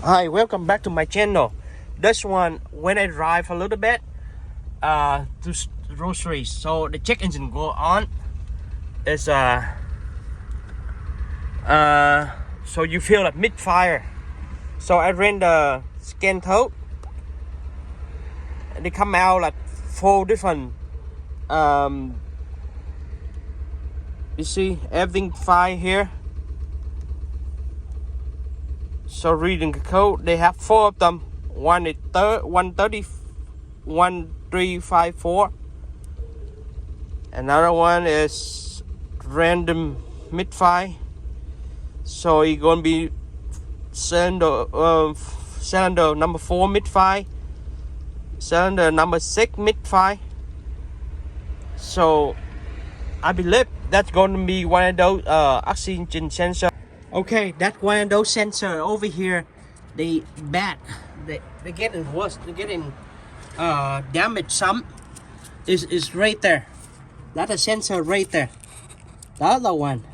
Hi, welcome back to my channel. This one, when I drive a little bit to groceries, so the check engine go on. Is so you feel like mid-fire. So I ran the scan code. They come out like 4 different. You see everything fine here. So reading the code, they have 4 of them. One is 1354. Another one is random misfire. So it's gonna be cylinder number 4 misfire, cylinder number 6 misfire. So I believe that's gonna be one of those oxygen sensor. Okay, that's one of those sensors over here. They bad. They're getting worse. They're getting damaged. Some is right there. That's a sensor right there. The other one.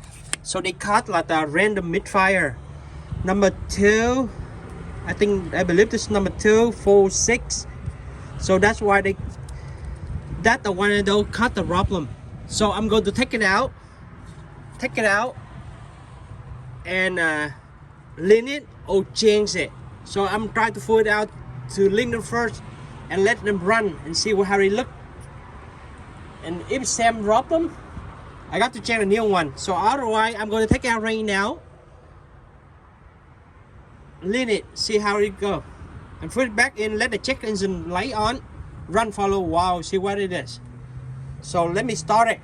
So they cut like a random misfire. Number 2. I believe this is number p0306. So that's why that's the one of those cut the problem. So I'm going to take it out. And lean it or change it. So I'm trying to pull it out to lean them first and let them run and see how they look. And if Sam drop them, I got to change a new one. So otherwise, I'm going to take it out right now, lean it, see how it go, and put it back in. Let the check engine light on, run for a little while, see what it is. So let me start it.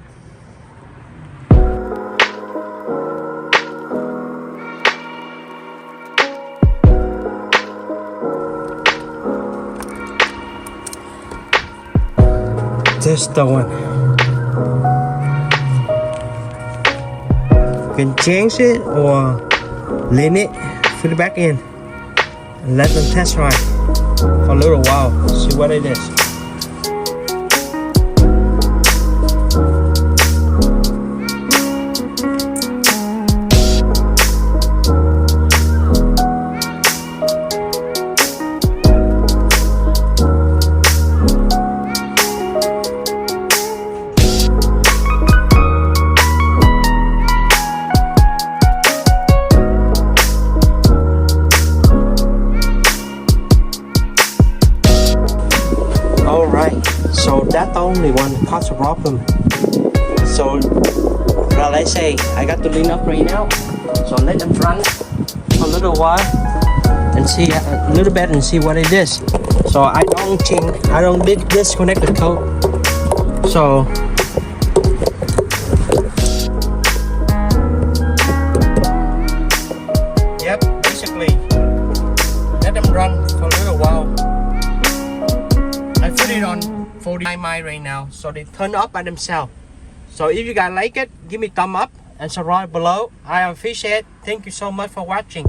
This is the one. You can change it or lean it, put it back in, and let them test ride for a little while, see what it is. So that's the only one that caused a problem. So well, I say I got to lean up right now. So let them run for a little while and see a little bit and see what it is. So I don't disconnect the code. So yep, basically let them run for a little while. I put it on 49 miles right now, so they turn up by themselves. So if you guys like it, give me thumb up and subscribe below. I appreciate it. Thank you so much for watching.